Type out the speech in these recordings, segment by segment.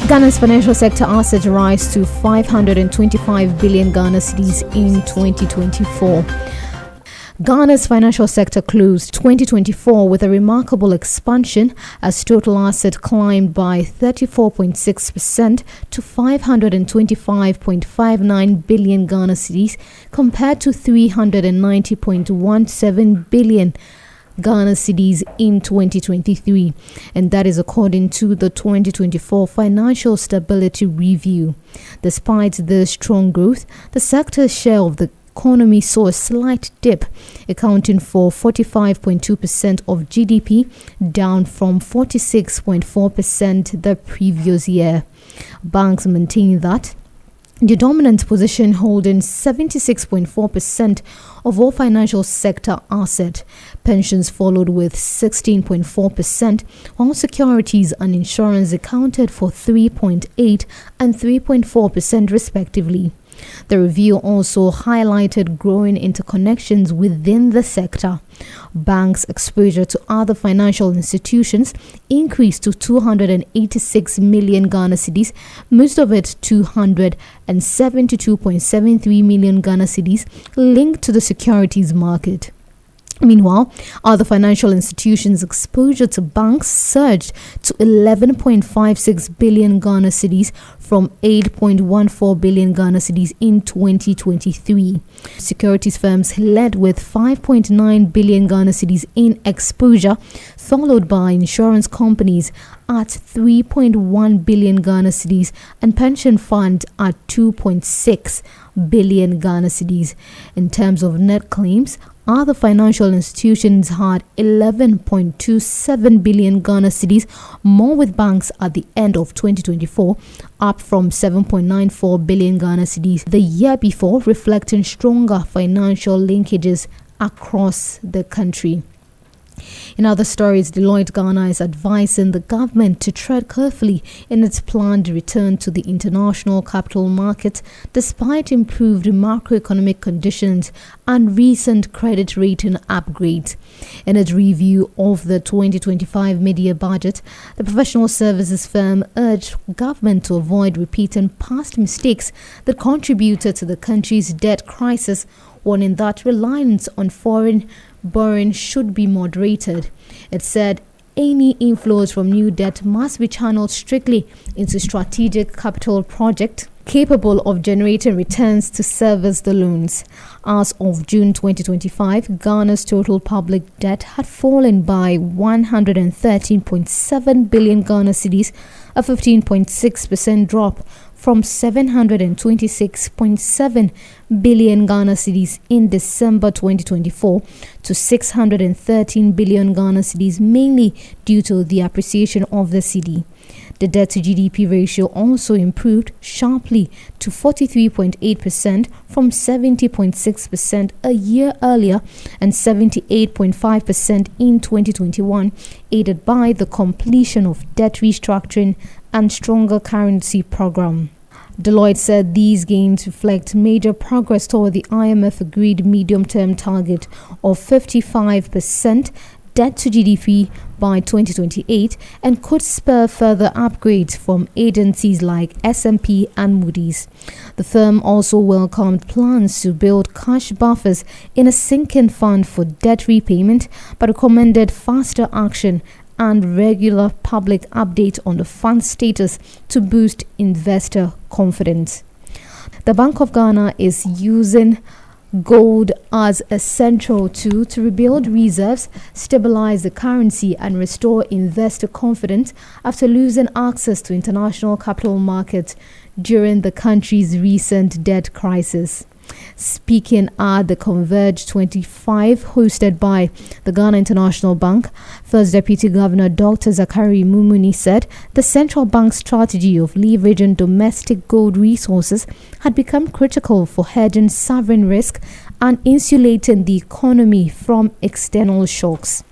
Ghana's financial sector assets rise to 525 billion Ghana cedis in 2024. Ghana's financial sector closed 2024 with a remarkable expansion as total assets climbed by 34.6% to 525.59 billion Ghana cedis compared to 390.17 billion Ghana cedis in 2023, and that is according to the 2024 Financial Stability Review. Despite the strong growth, the sector's share of the economy saw a slight dip, accounting for 45.2% of GDP, down from 46.4% the previous year. Banks maintain that the dominant position, holding 76.4% of all financial sector assets. Pensions followed with 16.4%, while securities and insurance accounted for 3.8% and 3.4% respectively. The review also highlighted growing interconnections within the sector. Banks' exposure to other financial institutions increased to 286 million Ghana cedis, most of it 272.73 million Ghana cedis linked to the securities market. Meanwhile, other financial institutions' exposure to banks surged to 11.56 billion Ghana cedis from 8.14 billion Ghana cedis in 2023. Securities firms led with 5.9 billion Ghana cedis in exposure, followed by insurance companies at 3.1 billion Ghana cedis and pension funds at 2.6 billion Ghana cedis. In terms of net claims, other financial institutions had 11.27 billion Ghana cedis more with banks at the end of 2024, up from 7.94 billion Ghana cedis the year before, reflecting stronger financial linkages across the country. In other stories, Deloitte Ghana is advising the government to tread carefully in its planned return to the international capital market despite improved macroeconomic conditions and recent credit rating upgrades. In its review of the 2025 mid-year budget, the professional services firm urged government to avoid repeating past mistakes that contributed to the country's debt crisis, warning that reliance on foreign borrowing should be moderated. It said any inflows from new debt must be channeled strictly into strategic capital projects capable of generating returns to service the loans. As of June 2025, Ghana's total public debt had fallen by 113.7 billion Ghana cedis, a 15.6% drop from 726.7 billion Ghana cedis in December 2024 to 613 billion Ghana cedis, mainly due to the appreciation of the cedi. The debt to GDP ratio also improved sharply to 43.8% from 70.6% a year earlier and 78.5% in 2021, aided by the completion of debt restructuring and stronger currency program. Deloitte said these gains reflect major progress toward the IMF agreed medium-term target of 55% debt to GDP by 2028 and could spur further upgrades from agencies like S&P and Moody's. The firm also welcomed plans to build cash buffers in a sinking fund for debt repayment, but recommended faster action and regular public update on the fund's status to boost investor confidence. The Bank of Ghana is using gold as a central tool to rebuild reserves, stabilize the currency, and restore investor confidence after losing access to international capital markets during the country's recent debt crisis. Speaking at the Converge 25 hosted by the Ghana International Bank, First Deputy Governor Dr. Zakari Mumuni said the central bank's strategy of leveraging domestic gold resources had become critical for hedging sovereign risk and insulating the economy from external shocks.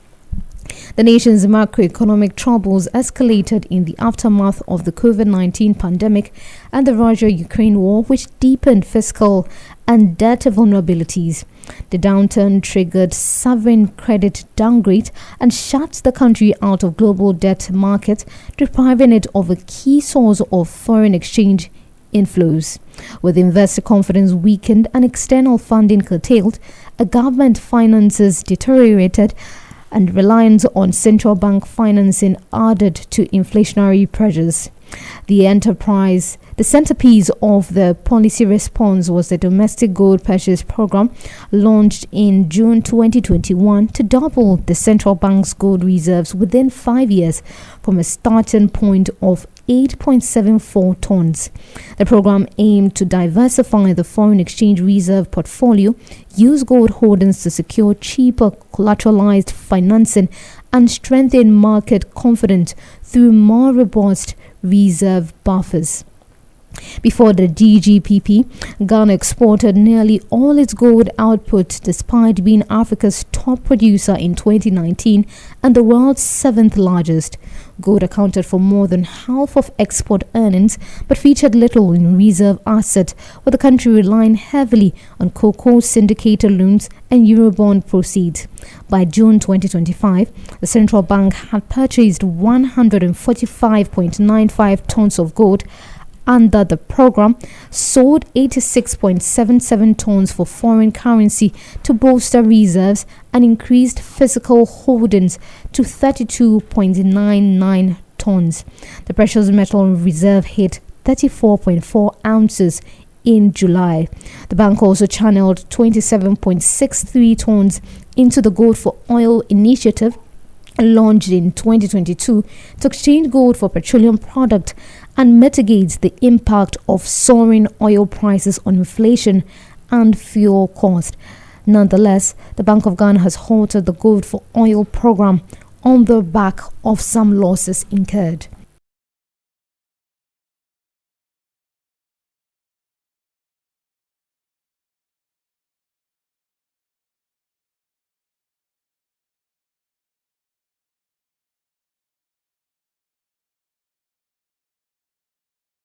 The nation's macroeconomic troubles escalated in the aftermath of the COVID-19 pandemic and the Russia-Ukraine war, which deepened fiscal and debt vulnerabilities. The downturn triggered sovereign credit downgrade and shut the country out of global debt market, depriving it of a key source of foreign exchange inflows. With investor confidence weakened and external funding curtailed, a government finances deteriorated, and reliance on central bank financing added to inflationary pressures. The centerpiece of the policy response was the domestic gold purchase program launched in June 2021 to double the central bank's gold reserves within 5 years from a starting point of 8.74 tons. The program aimed to diversify the foreign exchange reserve portfolio, use gold holdings to secure cheaper collateralized financing, and strengthen market confidence through more robust reserve buffers. Before the DGPP, Ghana exported nearly all its gold output despite being Africa's top producer in 2019 and the world's 7th largest. Gold accounted for more than half of export earnings but featured little in reserve asset, with the country relying heavily on cocoa syndicated loans and Eurobond proceeds. By June 2025, the central bank had purchased 145.95 tons of gold. Under the program, sold 86.77 tons for foreign currency to bolster reserves and increased physical holdings to 32.99 tons. The precious metal reserve hit 34.4 ounces in July. The bank also channeled 27.63 tons into the Gold for Oil initiative launched in 2022 to exchange gold for petroleum product and mitigates the impact of soaring oil prices on inflation and fuel cost. Nonetheless, the Bank of Ghana has halted the Gold for Oil program on the back of some losses incurred.